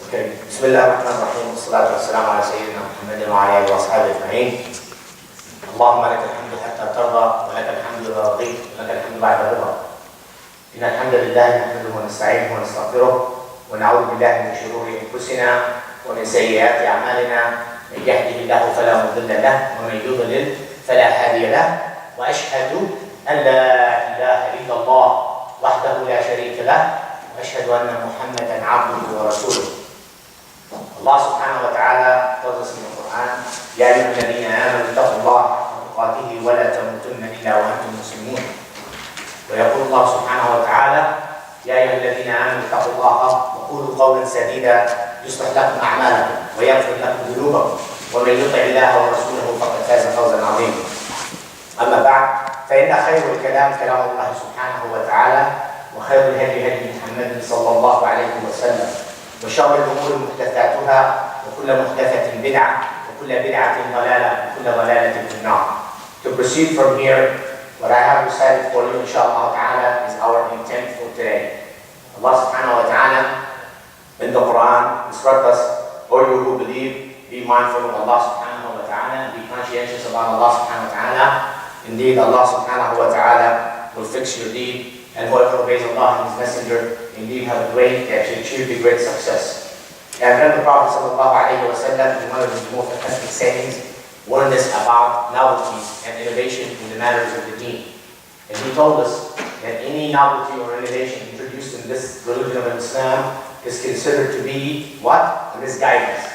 Okay. بسم الله الرحمن الرحيم والصلاة والسلام على سيدنا محمد وعلى آله وأصحابه أجمعين. اللهم لك الحمد حتى ترضى ولك الحمد إذا رضيت ولك الحمد بعد الرضا. إن الحمد لله نحمده ونستعينه ونستغفره ونعوذ بالله من شرور أنفسنا ومن سيئات أعمالنا. من يهده الله فلا مضل له ومن يضلل فلا هادي له. وأشهد أن لا إله إلا الله وحده لا شريك له وأشهد أن محمدا عبده ورسوله. Allah subhanahu wa ta'ala tells us in the Quran, يَا أَيُّهَا الَّذِينَ آمَنُوا اتَّقُوا اللَّهَ حَقَّ تُقَاتِهِ وَلَا تَمُوتُنَّ إِلَّا وَأَنتُم مُسْلِمُونَ. ويقول الله سبحانه وتعالى يا أيها الذين آمنوا اتقوا الله وقولوا قولا سديدا يصلح لكم أعمالكم ويغفر لكم ذنوبكم ومن يطع الله ورسوله فقد فاز فوزا عظيما. أما بعد فإن خير الكلام كلام الله سبحانه وتعالى وخير الهدي هدي محمد صلى الله عليه وسلم وشر الأمور محدثاتها وكل محدثة بدعة وكل بدعة ضلالة وكل ضلالة في النار. To proceed from here, what I have recited for you, inshallah ta'ala, is our intent for today. Allah subhanahu wa ta'ala in the Quran instructs us, O you who believe, be mindful of Allah subhanahu wa ta'ala, be conscientious about Allah subhanahu wa ta'ala. Indeed, Allah subhanahu wa ta'ala will fix your deed, and whoever obeys Allah and His Messenger, indeed have a great, achieved a great success. And then the Prophet sallallahu alayhi wa sallam, in one of his most authentic sayings, warned us about novelties and innovation in the matters of the deen. And he told us that any novelty or innovation introduced in this religion of Islam is considered to be what? A misguidance.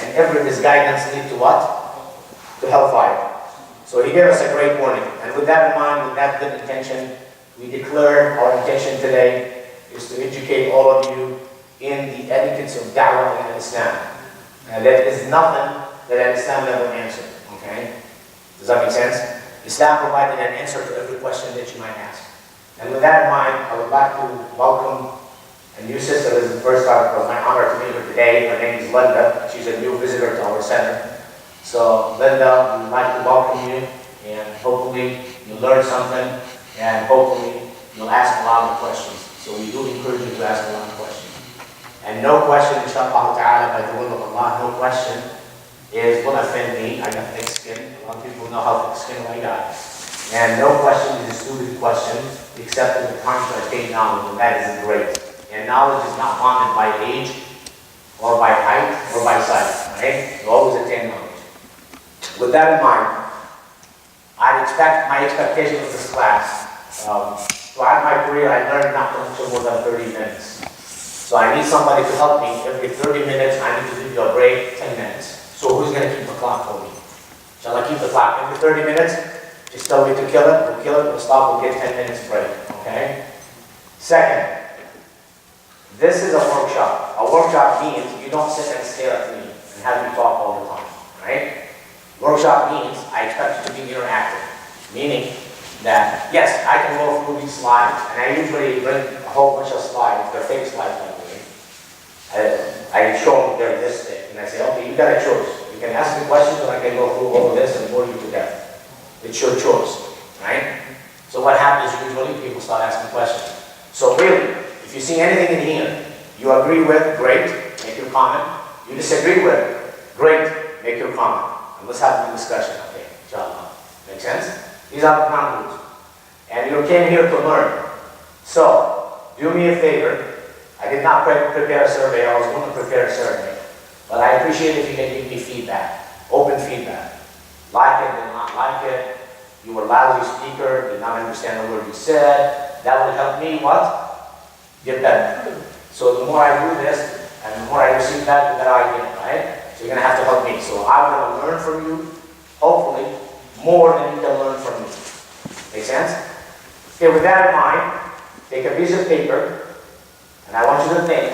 And every misguidance leads to what? To hellfire. So he gave us a great warning. And with that in mind, with that good intention, we declare our intention today is to educate all of you in the etiquettes of Dawah in Islam. There is nothing that Islam never answered. Okay? Does that make sense? Islam provided an answer to every question that you might ask. And with that in mind, I would like to welcome a new sister. This is the first time it was my honor to meet her today. Her name is Linda. She's a new visitor to our center. So Linda, we would like to welcome you, and hopefully you'll learn something, and hopefully you'll ask a lot of questions. So we do encourage you to ask a lot of questions. And no question, inshallah ta'ala, by the will of Allah, no question will offend me. I got thick skin. A lot of people know how thick skin I got. And no question is a stupid question, except in the times I take knowledge, and that is great. And knowledge is not bounded by age, or by height, or by size. Right? You always attain knowledge. With that in mind, my expectation of this class. Throughout my career, I learned not to more than 30 minutes. So I need somebody to help me. Every 30 minutes, I need to give you a break, 10 minutes. So who's going to keep the clock for me? Shall I keep the clock? Every 30 minutes, just tell me to kill it, we'll stop, we'll get 10 minutes break, okay? Second, this is a workshop. A workshop means you don't sit and stare at me and have me talk all the time, right? Workshop means I expect you to be interactive, meaning that, yes, I can go through these slides, and I usually bring a whole bunch of slides. They're fake slides, by the way. I show them they're this thick, and I say, okay, you got a choice. You can ask me questions, or I can go through all of this and bore you to death. It's your choice, right? So what happens usually, people start asking questions. So really, if you see anything in here you agree with, great, make your comment. You disagree with, great, make your comment. And let's have a discussion, okay, inshallah. Make sense? These are the ground rules. And you came here to learn. So, do me a favor. I did not prepare a survey. I was going to prepare a survey. But I appreciate if you can give me feedback. Open feedback. Like it, did not like it. You were a lousy speaker, did not understand the word you said. That will help me, what? Get better. So the more I do this, and the more I receive that, the better I get, right? So you're going to have to help me. So I'm going to learn from you, hopefully, more than you can learn from me. Make sense? Okay, with that in mind, take a piece of paper, and I want you to think,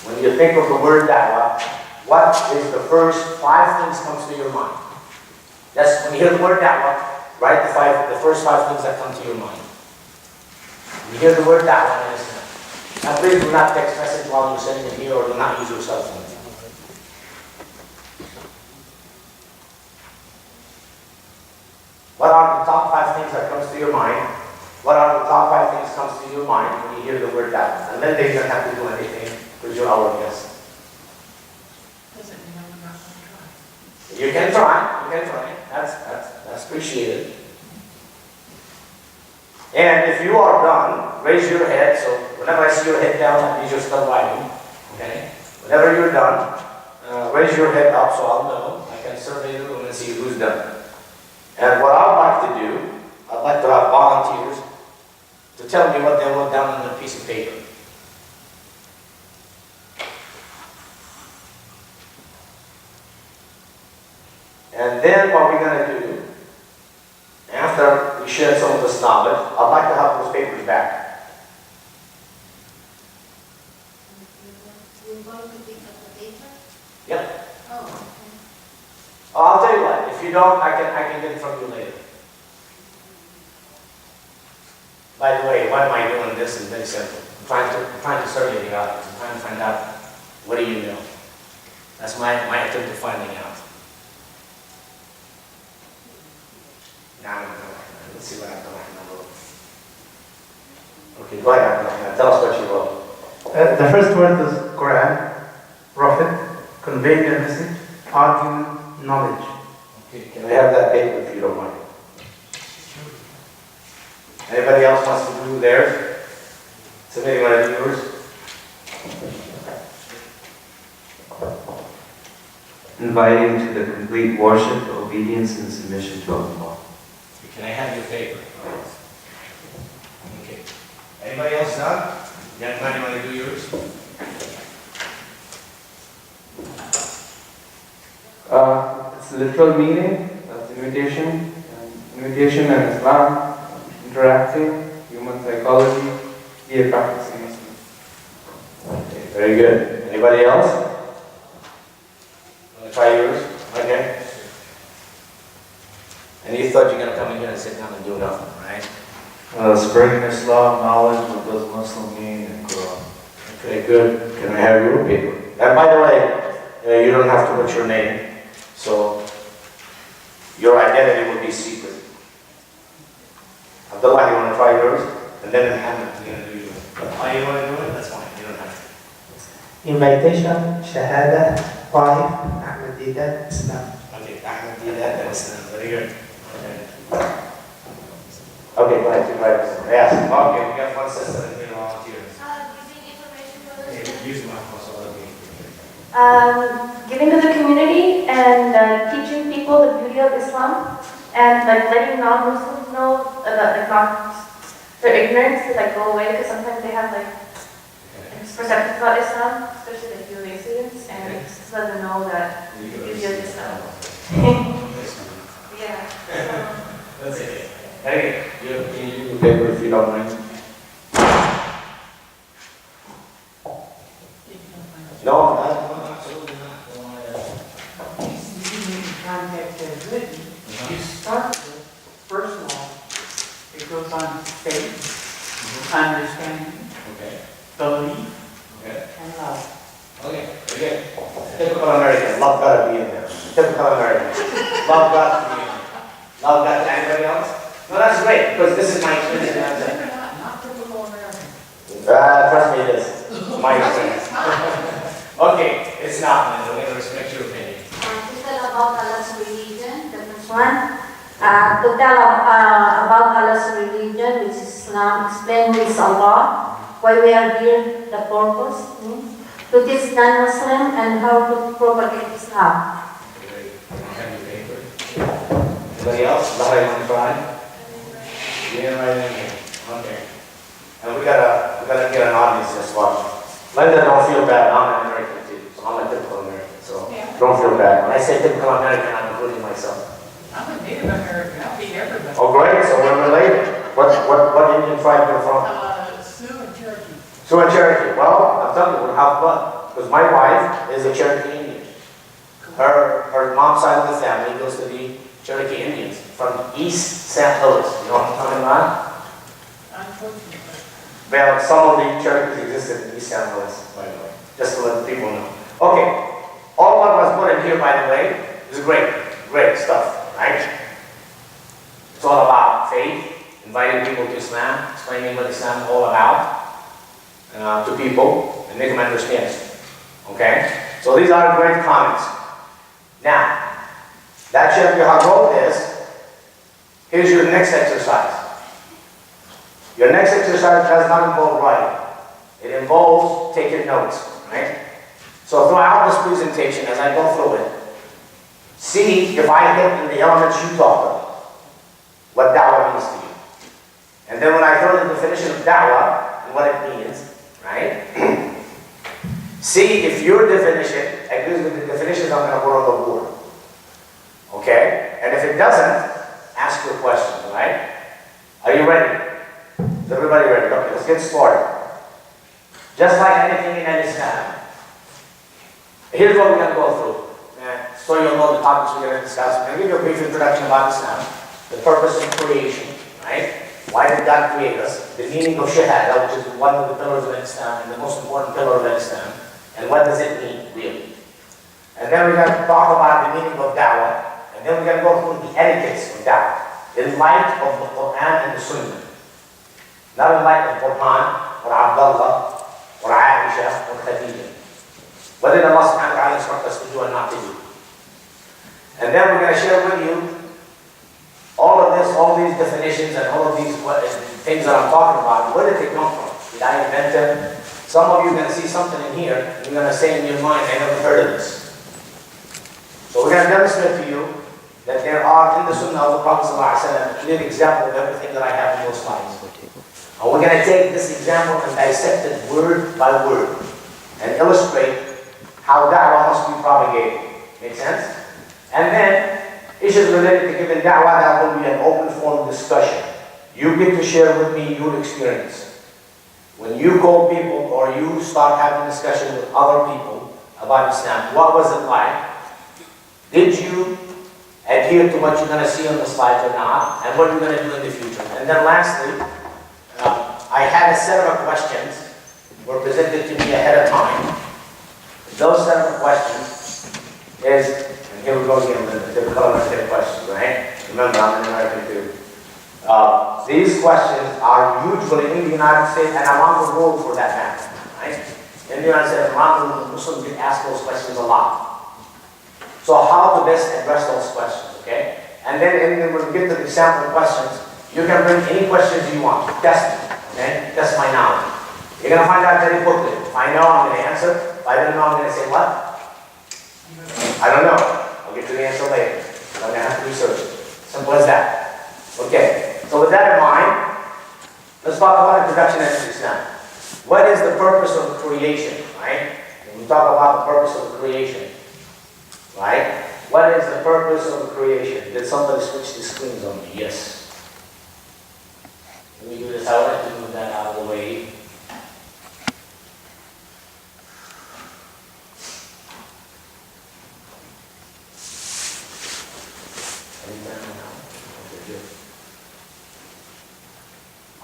when you think of the word Dawah, what is the first 5 things comes to your mind? Just when you hear the word Dawah, write the first 5 things that come to your mind. When you hear the word Dawah, now please do not text message while you're sitting in here, or do not use your cell phone. What are the top 5 things that comes to your mind? What are the top 5 things comes to your mind when you hear the word Dawah? And then they don't have to do anything because you're our guest. You can try. You can try. That's appreciated. And if you are done, raise your head. So whenever I see your head down, that means you're still writing. Okay? Whenever you're done, raise your head up so I'll know. I can survey the room and see who's done. And what I'd like to do, I'd like to have volunteers to tell me what they wrote down on the piece of paper. And then what we're going to do, after we share some of this knowledge, I'd like to have those papers back. You're going to pick up the paper? Yep. Oh, okay. I'll tell you what, if you don't, I can get it from you later. By the way, why am I doing this? It's very simple. I'm trying to survey the audience. I'm trying to find out, what do you know? That's my attempt to finding out. Now, let's see what I've done. Okay, go ahead. Tell us what you wrote. The first word is Quran, Prophet, conveying a message, argument, knowledge. Okay, can I have that paper if you don't mind? Anybody else wants to do theirs? Somebody want to do yours? Inviting to the complete worship, obedience, and submission to Allah. Can I have your paper? Okay. Anybody else done? Young man, you want to do yours? It's the literal meaning of invitation. Invitation in Islam, interacting, human psychology, be a practicing Muslim. Okay, very good. Anybody else? Want to try yours? Okay. And you thought you're going to come in here and sit down and do nothing, right? Spreading Islam, knowledge, what does Muslim mean, and Quran. Okay, good. Can I have your paper? And by the way, you don't have to put your name, so your identity will be secret. Abdullah, you want to try yours? And then Muhammad, you're going to do yours. Oh, you want to do it? That's fine. You don't have to. Invitation, shahada, Taif, Ahmadiyya, Islam. Okay, Ahmed did that. That's very good. Okay, go ahead. You write this. Yes. Okay, we got one sister and three volunteers. Giving information for Okay, the use my phone so I'll be. Giving to the community and teaching people the beauty of Islam and like letting non-Muslims know that like not their ignorance to like go away because sometimes they have like misperceptions about Islam, especially like UA students, and just let them know that the beauty of Islam. Yeah. That's it. Hey, can you do the paper if you don't mind? No, absolutely not. Context as written, you start with, first of all, it goes on faith, understanding, Okay. belief, Okay. and love. Okay. Very good. Typical American. Love God to be in there. Typical American. Love God to be in there. Love God to anybody else? No, that's great because this is my experience. They're not typical American. Trust me, it is. My experience. Okay, it's not, man. We're going to respect your opinion. to tell about Allah's religion, the first one. To tell about Allah's religion, which is Islam, explain who is Allah, why we are here, the purpose, to teach non-Muslim and how to propagate Islam. Anybody else? Lahra, you want to try? You didn't write anything. Okay. And we gotta get an audience that's watching. Linda, don't feel bad. I'm an American too, so I'm a typical American. So don't feel bad. When I say typical American, I'm including myself. I'm a Native American, I'll be everybody. Oh, great. So we're related. What Indian tribe you're from? Sioux and Cherokee. Sioux and Cherokee. Well, I'm telling you, we're half blood. Because my wife is a Cherokee Indian. Her mom's side of the family goes to the Cherokee Indians from East St. Louis. You know what I'm talking about? Unfortunately. Well, some of the Cherokees existed in East St. Louis, by the way, just to let people know. Okay, all what was put in here, by the way, is great stuff, right? It's all about faith, inviting people to Islam, explaining what Islam is all about to people, and make them understand. Okay? So these are great comments. Now, That Sheikh Burhan wrote this. Here's your next exercise. Your next exercise does not involve writing. It involves taking notes, right? So throughout this presentation, as I go through it, see if I hit in the elements you talked about, what da'wah means to you. And then when I throw the definition of da'wah and what it means, right? See if your definition agrees with the definitions I'm going to put on the board. Okay? And if it doesn't, ask your questions, right? Are you ready? Is everybody ready? Okay, let's get started. Just like anything in Islam, here's what we're going to go through. So you'll know the topics we're going to discuss. I'm going to give you a brief introduction about Islam, the purpose of creation, right? Why did God create us? The meaning of shahada, which is one of the pillars of Islam and the most important pillar of Islam. And what does it mean, really? And then we're going to talk about the meaning of da'wah. And then we're going to go through the etiquettes of da'wah in light of the Quran and the Sunnah. Not in light of Burhan, or Abdullah, or Aisha, or Khadija. What did Allah subhanahu wa ta'ala instruct us to do and not to do? And then we're going to share with you all of this, all these definitions and all of these things that I'm talking about. Where did they come from? Did I invent them? Some of you are going to see something in here, and you're going to say in your mind, I never heard of this. So we're going to demonstrate to you that there are in the Sunnah of the Prophet ﷺ a clear example of everything that I have in those slides. And we're going to take this example and dissect it word by word and illustrate how da'wah must be propagated. Make sense? And then, issues related to giving da'wah, that will be an open forum discussion. You get to share with me your experience. When you call people or you start having discussion with other people about Islam, what was it like? Did you adhere to what you're going to see on the slides or not? And what you're going to do in the future? And then lastly, I had a set of questions were presented to me ahead of time. Those set of questions is, and here we go again, the typical American questions, right? Remember, I'm an American too. These questions are usually in the United States and around the world for that matter, right? In the United States, around the world, Muslims get asked those questions a lot. So how to best address those questions, okay? And then when we get to the sample questions, you can bring any questions you want. Test me, okay? Test my knowledge. You're going to find out very quickly. If I know, I'm going to answer. If I don't know, I'm going to say what? I don't know. I'll get to the answer later. I'm going to have to research it. Simple as that. Okay. So with that in mind, let's talk about introduction to Islam. What is the purpose of creation, right? When we talk about the purpose of creation, right? What is the purpose of creation? Did somebody switch the screens on me? Yes. Let me do this. I would like to move that out of the way.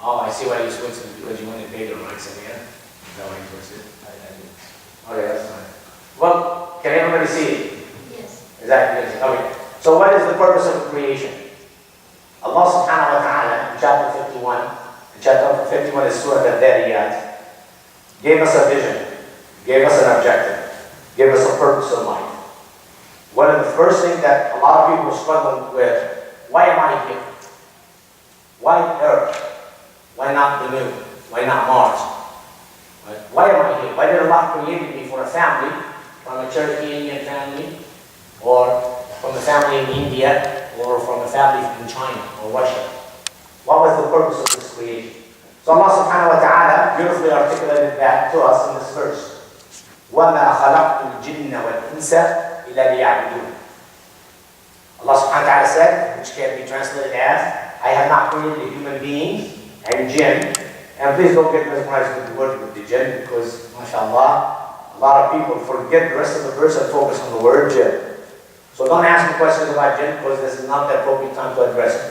Oh, I see why you switched it, because you wanted bigger mics in here. Is that why you switched it? Okay, that's fine. Well, can everybody see it? Yes. Exactly. Okay. So what is the purpose of creation? Allah subhanahu wa ta'ala in chapter 51, chapter 51 is Surah Al-Dariyat, gave us a vision, gave us an objective, gave us a purpose in life. One of the first things that a lot of people struggle with, why am I here? Why Earth? Why not the moon? Why not Mars? Right? Why am I here? Why did Allah create me for a family, from a Cherokee Indian family, or from a family in India, or from a family in China or Russia? What was the purpose of this creation? So Allah subhanahu wa ta'ala beautifully articulated that to us in this verse. وَمَا خَلَقْتُ الْجِنَّ وَالْإِنسَ إِلَّا لِيَعْبُدُونَ. Allah subhanahu wa ta'ala said, which can be translated as, I have not created human beings and jinn. And please don't get mesmerized with the word with the jinn, because, mashallah, a lot of people forget the rest of the verse and focus on the word jinn. So don't ask me questions about jinn, because this is not the appropriate time to address it.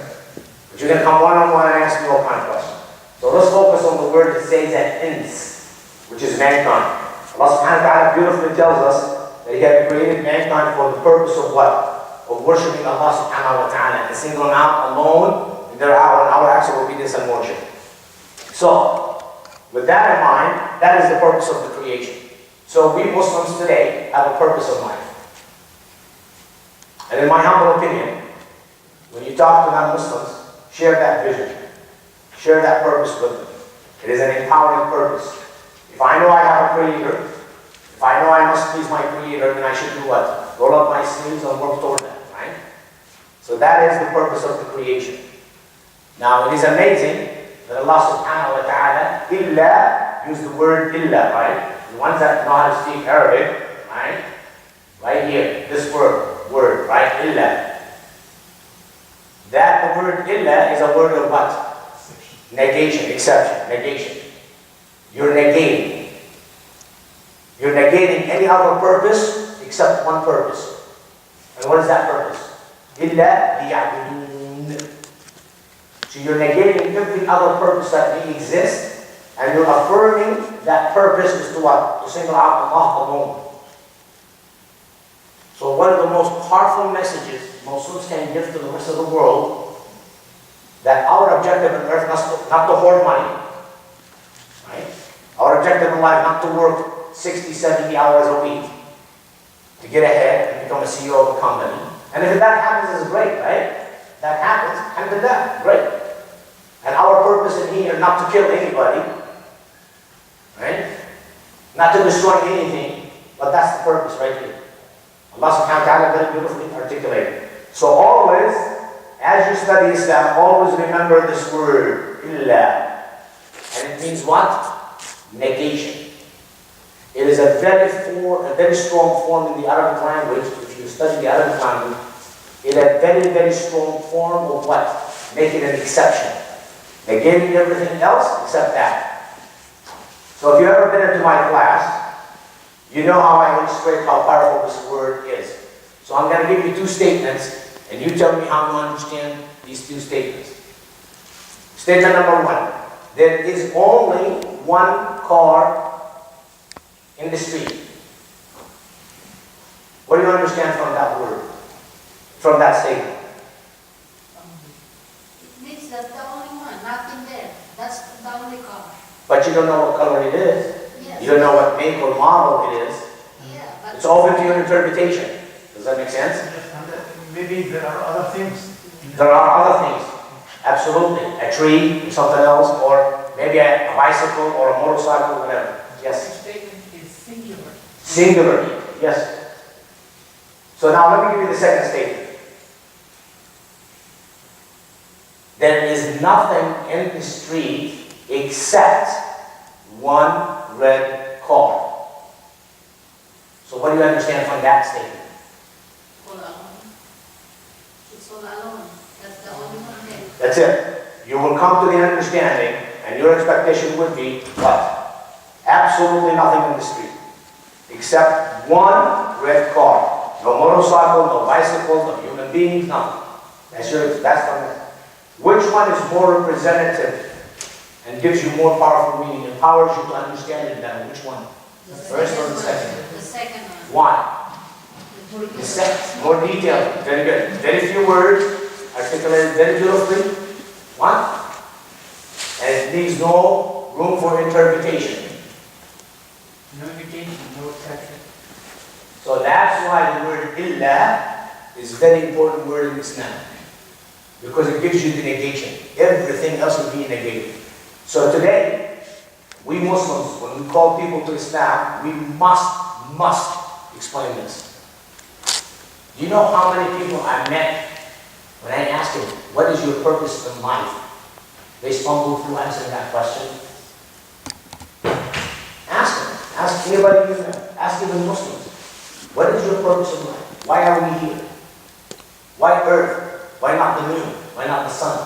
But you can come one-on-one and ask me all kinds of questions. So let's focus on the word that says that ins, which is mankind. Allah subhanahu wa ta'ala beautifully tells us that He had created mankind for the purpose of what? Of worshiping Allah subhanahu wa ta'ala and singling out alone in our acts of obedience and worship. So, with that in mind, that is the purpose of the creation. So we Muslims today have a purpose of life. And in my humble opinion, when you talk to non-Muslims, share that vision. Share that purpose with them. It is an empowering purpose. If I know I have a creator, if I know I must please my creator, then I should do what? Roll up my sleeves and work toward that, right? So that is the purpose of the creation. Now it is amazing that Allah subhanahu wa ta'ala, illa, use the word illa, right? The ones that know how to speak Arabic, right? Right here, this word, right? Illa. That the word illa is a word of what? Negation, exception, negation. You're negating. You're negating any other purpose except one purpose. And what is that purpose? Illa liya'budun. So you're negating every other purpose that may exist, and you're affirming that purpose is to what? To single out Allah alone. So one of the most powerful messages Muslims can give to the rest of the world, that our objective on earth is not to hoard money. Right? Our objective in life not to work 60, 70 hours a week to get ahead and become a CEO of a company. And if that happens, it's great, right? That happens, alhamdulillah, great. And our purpose in here, not to kill anybody, right? Not to destroy anything, but that's the purpose right here. Allah subhanahu wa ta'ala very beautifully articulated. So always, as you study Islam, always remember this word, illa. And it means what? Negation. It is a very strong form in the Arabic language. If you study the Arabic language, it is a very, very strong form of what? Making an exception. Negating everything else except that. So if you've ever been into my class, you know how I illustrate how powerful this word is. So I'm going to give you two statements, and you tell me how you understand these two statements. Statement number one. There is only one car in the street. What do you understand from that word? From that statement? It means that's the only one, nothing there. That's the only car. But you don't know what color it is. Yes. You don't know what make or model it is. Yeah, but It's open to your interpretation. Does that make sense? Maybe there are other things. There are other things. Absolutely. A tree, or something else, or maybe a bicycle or a motorcycle, whatever. Yes? The statement is singular. Singular. Yes. So now let me give you the second statement. There is nothing in the street except one red car. So what do you understand from that statement? all alone. It's all alone. That's the only one there. That's it. You will come to the understanding, and your expectation would be what? Absolutely nothing in the street. Except one red car. No motorcycle, no bicycle, no human beings, nothing. That's from it. Which one is more representative and gives you more powerful meaning, empowers you to understand it better? Which one? The first or the second? The second one. Why? The second. More detail. Very good. Very few words, articulated very beautifully. One. And it leaves no room for interpretation. No negation, no exception. So that's why the word illa is a very important word in Islam. Because it gives you the negation. Everything else will be negated. So today, we Muslims, when we call people to Islam, we must explain this. Do you know how many people I met when I asked them, what is your purpose in life? They stumble through answering that question. Ask them. Ask anybody you know. Ask even Muslims. What is your purpose in life? Why are we here? Why Earth? Why not the moon? Why not the sun?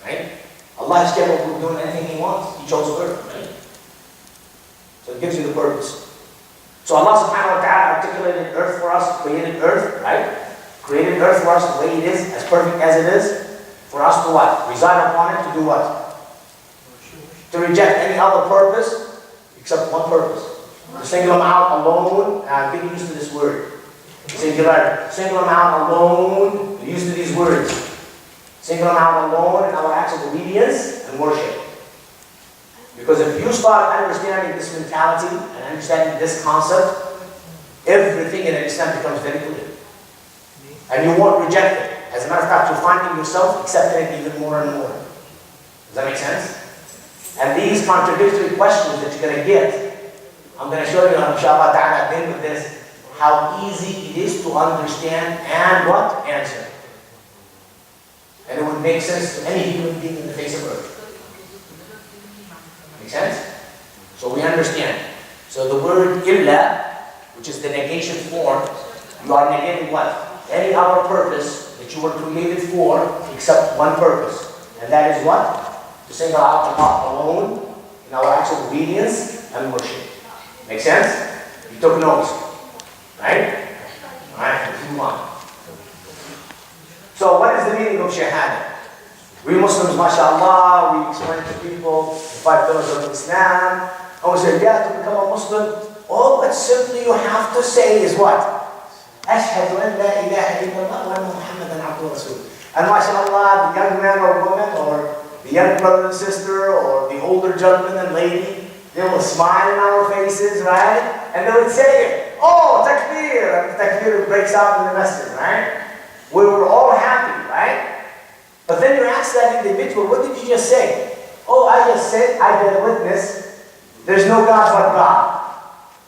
Right? Allah is capable of doing anything He wants. He chose Earth, right? So it gives you the purpose. So Allah subhanahu wa ta'ala articulated Earth for us, created Earth, right? Created Earth for us the way it is, as perfect as it is, for us to what? Reside upon it, to do what? To reject any other purpose except one purpose. To single Him out alone, and I'm getting used to this word. Singular. Single Him out alone. We're used to these words. Single Him out alone in our acts of obedience and worship. Because if you start understanding this mentality and understanding this concept, everything in Islam becomes very clear. And you won't reject it. As a matter of fact, you'll find yourself accepting it even more and more. Does that make sense? And these contradictory questions that you're going to get, I'm going to show you, inshallah ta'ala, at the end of this, how easy it is to understand and what? Answer. And it would make sense to any human being in the face of earth. Make sense? So we understand. So the word illa, which is the negation form, you are negating what? Any other purpose that you were created for except one purpose. And that is what? To single out Allah alone in our actual obedience and worship. Make sense? You took notes. Right? Alright, let's move on. So what is the meaning of shahada? We Muslims, mashallah, we explain to people the 5 pillars of Islam. And we say, yeah, to become a Muslim, all that simply you have to say is what? Ashhadu an la ilaha illallah wa anna Muhammadan abduhu wa rasuluh. And mashallah, the young man or woman, or the young brother and sister, or the older gentleman and lady, they will smile in our faces, right? And they would say, oh, takbir! And takbir breaks out in the masjid, right? We were all happy, right? But then you ask that individual, what did you just say? Oh, I just said, I bear witness, there's no God but God.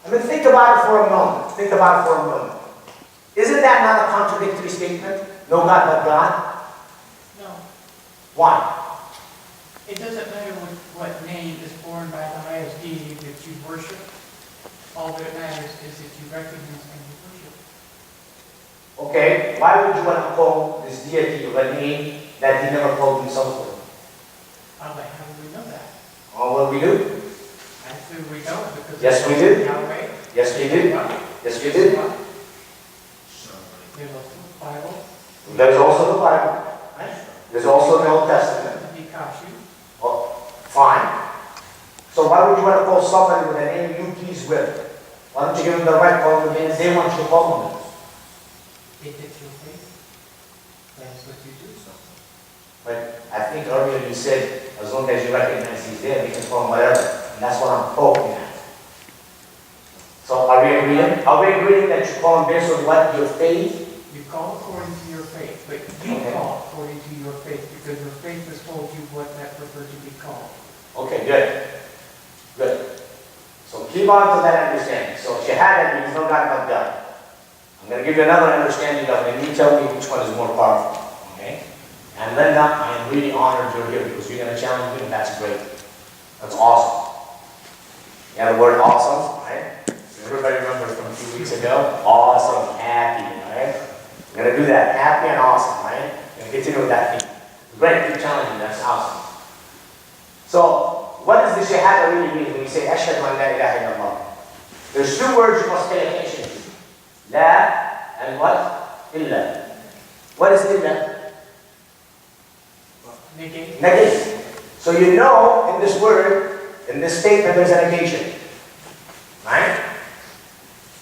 I mean, think about it for a moment. Think about it for a moment. Isn't that not a contradictory statement? No God but God? No. Why? It doesn't matter what name is borne by the highest deity that you worship. All that matters is that you recognize and you worship. Okay, why would you want to call this deity of a name that he never called himself with? How do we know that? Oh, well, we do. Actually, we don't, because Yes, we do. Yahweh. Yes, we do. Yes, we do. There's also the Bible. There's also the Bible. Right? There's also the Old Testament. Nikashu. Oh, fine. So why would you want to call somebody with a name you please with? Why don't you give them the right call the names they want you to call them? If it's your faith, that's what you do. But I think earlier you said, as long as you recognize he's there, you can call him whatever. And that's what I'm poking at. So are we agreeing? Are we agreeing that you call him based on what? Your faith? You call according to your faith, but you call according to your faith, because your faith has told you what that preferred to be called. Okay, good. Good. So keep on to that understanding. So shahada means no God but God. I'm going to give you another understanding of it, and you tell me which one is more powerful. Okay? And Linda, I am really honored you're here because you're going to challenge me, and that's great. That's awesome. Yeah, the word awesome, right? Everybody remembers from a few weeks ago? Awesome, happy, right? We're going to do that, happy and awesome, right? We're going to continue with that theme. Great, keep challenging, that's awesome. So, what does the shahada really mean when you say ashhadu an la ilaha illallah? There's 2 words you must pay attention to. La and what? Illa. What is illa? Negate. Negation. So you know in this word, in this statement, there's a negation. Right?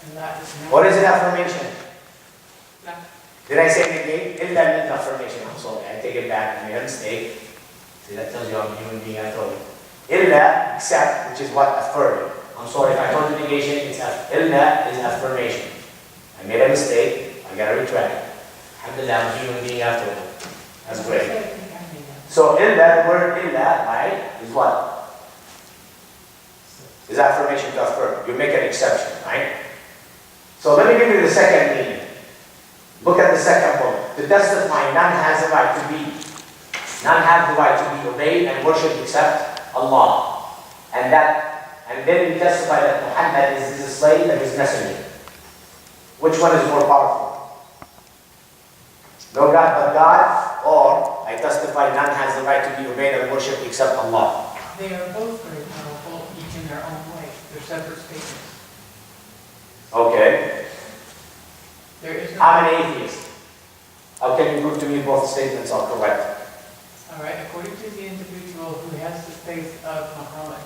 And that is not. What is an affirmation? No. Did I say negate? Illa means affirmation. I'm sorry, I take it back. I made a mistake. See, that tells you I'm a human being, I told you. Illa, except, which is what? Affirming. I'm sorry if I told you negation, it's illa is affirmation. I made a mistake, I gotta retract it. Alhamdulillah, I'm a human being after all. That's great. So illa, the word illa, right, is what? Is affirmation to affirm. You make an exception, right? So let me give you the second meaning. Look at the second bullet. To testify, none has the right to be. None have the right to be obeyed and worshipped except Allah. And then you testify that Muhammad is his slave and his messenger. Which one is more powerful? No God but God, or I testify none has the right to be obeyed and worshipped except Allah. They are both very powerful, each in their own way. They're separate statements. Okay. There is no. I'm an atheist. How can you prove to me both statements are correct? All right, according to the individual who has the faith of Muhammad,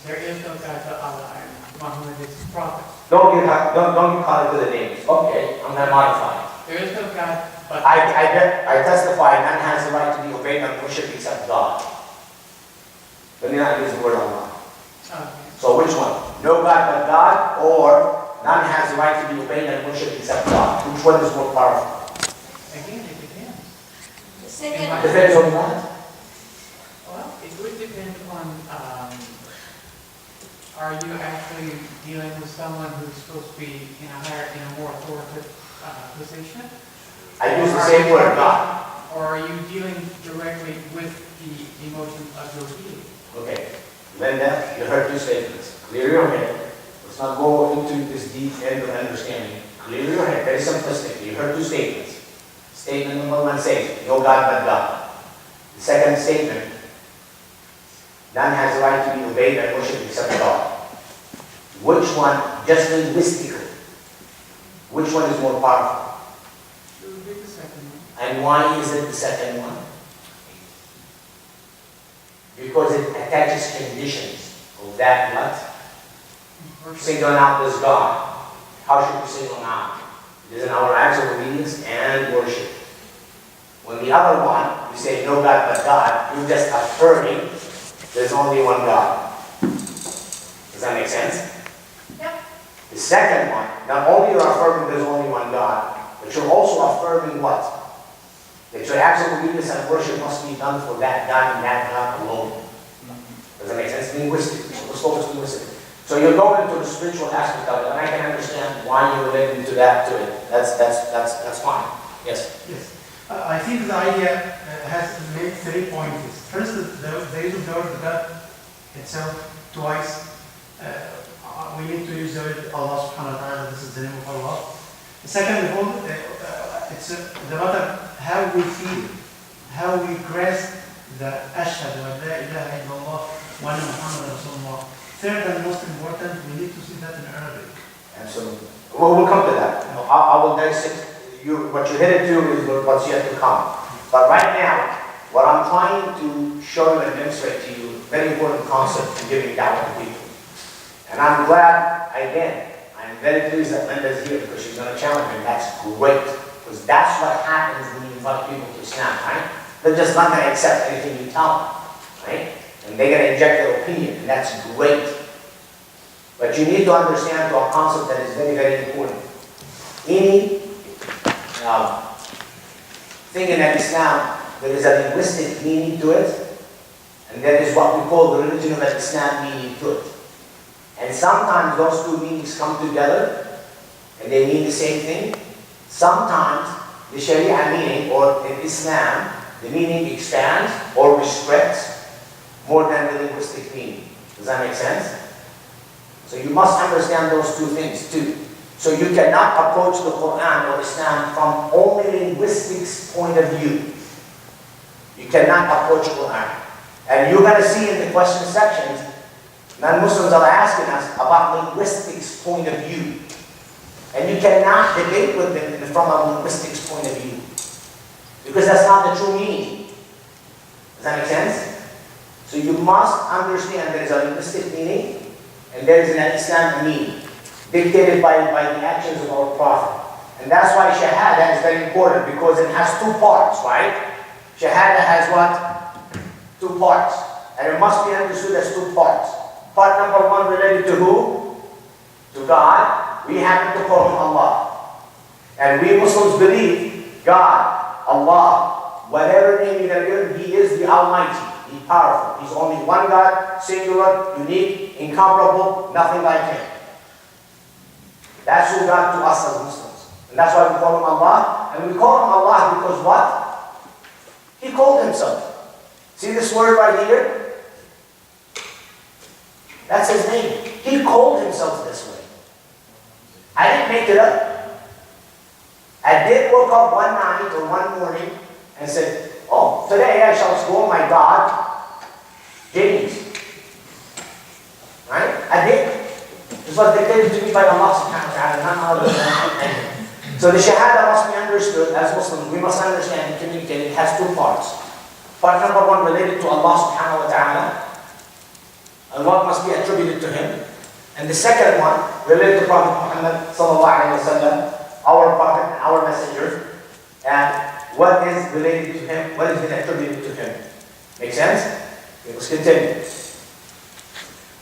there is no God but Allah, and Muhammad is his prophet. Don't get caught into the names. Okay, I'm gonna modify it. There is no God but I testify none has the right to be obeyed and worshipped except God. Let me not use the word Allah. Okay. So which one? No God but God, or none has the right to be obeyed and worshipped except God. Which one is more powerful? Second, Depends on what? Well, it would depend on, are you actually dealing with someone who's supposed to be in a more authoritative position? I use the same word, God. Or are you dealing directly with the emotion of your healing? Okay, Linda, you heard two statements. Clear your head. Let's not go into this deep end of understanding. Clear your head, very simplistic. You heard two statements. Statement number one says, no God but God. The second statement, none has the right to be obeyed and worshipped except God. Which one, just linguistically, which one is more powerful? It would be the second one. And why is it the second one? Because it attaches conditions of that what? Single out as God. How should we single him out? It is in our acts of obedience and worship. When the other one, we say no God but God, you're just affirming there's only one God. Does that make sense? Yep. The second one, not only you're affirming there's only one God, but you're also affirming what? That your acts of obedience and worship must be done for that God and that God alone. Does that make sense? Linguistic. Let's focus linguistic. So you're going into the spiritual aspect of it, and I can understand why you're relating to that to it. That's fine. Yes. Yes. I think the idea has made 3 points. First, there is the word God itself twice. We need to use the word Allah subhanahu wa ta'ala. This is the name of Allah. The second of all, it's the matter how we feel, how we grasp the ashhadu an la ilaha illallah wa anna Muhammadan Rasulullah. Third and most important, we need to see that in Arabic. Absolutely. Well, we'll come to that. I will dissect you. What you're headed to is what's yet to come. But right now, what I'm trying to show you and demonstrate to you, very important concept in giving dawah to people. And I'm glad, again, I'm very pleased that Linda's here because she's going to challenge me. That's great. Because that's what happens when you invite people to Islam, right? They're just not going to accept anything you tell them, right? And they're going to inject their opinion, and that's great. But you need to understand a concept that is very, very important. Any thing in Islam, there is a linguistic meaning to it, and that is what we call the religion of Islam meaning to it. And sometimes those two meanings come together, and they mean the same thing. Sometimes the Sharia meaning, or in Islam, the meaning expands or restricts more than the linguistic meaning. Does that make sense? So you must understand those two things too. So you cannot approach the Quran or Islam from only linguistics point of view. You cannot approach Quran. And you're going to see in the question sections, non-Muslims are asking us about linguistics point of view. And you cannot debate with them from a linguistics point of view. Because that's not the true meaning. Does that make sense? So you must understand there is a linguistic meaning and there is an Islamic meaning dictated by the actions of our Prophet. And that's why shahada is very important because it has two parts, right? Shahada has what? Two parts. And it must be understood as two parts. Part number one related to who? To God. We happen to call him Allah. And we Muslims believe God, Allah, whatever name you give, He is the Almighty. He's powerful. He's only one God, singular, unique, incomparable, nothing like Him. That's who God to us as Muslims. And that's why we call Him Allah. And we call Him Allah because what? He called Himself. See this word right here? That's His name. He called Himself this way. I didn't make it up. I did woke up one night or one morning and said, oh, today I shall call my God James. Right? I did. This was dictated to me by Allah subhanahu wa ta'ala, not other than. So the shahada must be understood as Muslims. We must understand and communicate. It has two parts. Part number one related to Allah subhanahu wa ta'ala and what must be attributed to Him. And the second one related to Prophet Muhammad sallallahu alayhi wa sallam, our Prophet and our Messenger, and what is related to Him, what has been attributed to Him. Make sense? Okay, let's continue.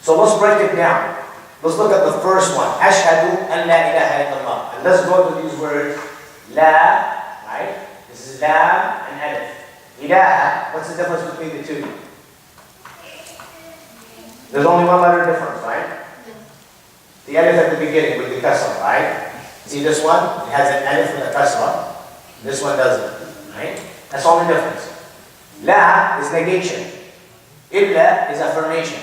So let's break it down. Let's look at the first one. Ashhadu an la ilaha illallah. And let's go to these words. La, right? This is lam and alif. Ilaha, what's the difference between the two? There's only one letter difference, right? The alif at the beginning with the kasra, right? See this one? It has an alif with a kasra. This one doesn't, right? That's all the difference. La is negation. Illa is affirmation.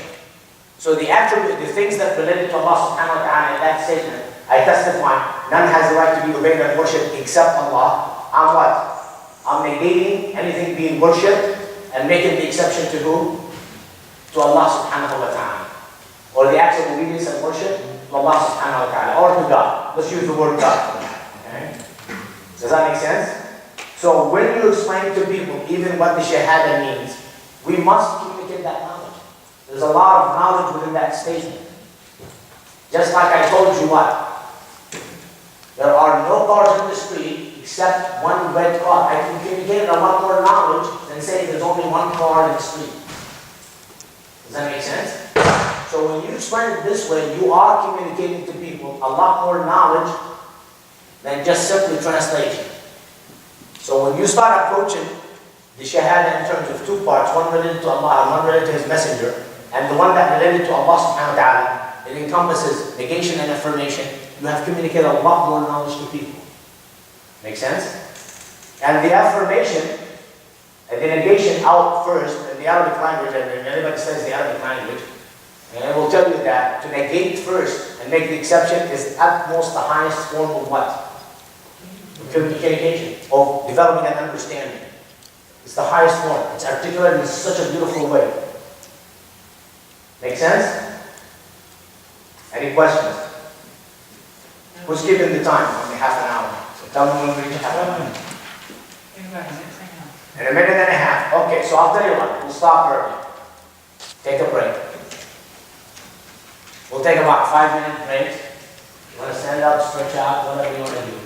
So the attribute, the things that related to Allah subhanahu wa ta'ala in that statement, I testify, none has the right to be obeyed and worshipped except Allah. I'm what? I'm negating anything being worshipped and making the exception to who? To Allah subhanahu wa ta'ala. Or the acts of obedience and worship to Allah subhanahu wa ta'ala. Or to God. Let's use the word God. Okay? Does that make sense? So when you explain to people even what the shahada means, we must communicate that knowledge. There's a lot of knowledge within that statement. Just like I told you what? There are no cars in the street except one red car. I can communicate a lot more knowledge than saying there's only one car in the street. Does that make sense? So when you explain it this way, you are communicating to people a lot more knowledge than just simply translation. So when you start approaching the shahada in terms of two parts, one related to Allah and one related to His Messenger, and the one that related to Allah subhanahu wa ta'ala, it encompasses negation and affirmation. You have communicated a lot more knowledge to people. Make sense? And the affirmation and the negation out first in the Arabic language, and when anybody says the Arabic language, and I will tell you that to negate first and make the exception is at most the highest form of what? Communication, of developing an understanding. It's the highest form. It's articulated in such a beautiful way. Make sense? Any questions? Who's given the time? Only half an hour. So tell me when we reach half an hour. In a minute and a half. Okay, so I'll tell you what. We'll stop early. Take a break. We'll take about a 5-minute break. You want to stand up, stretch out, whatever you want to do.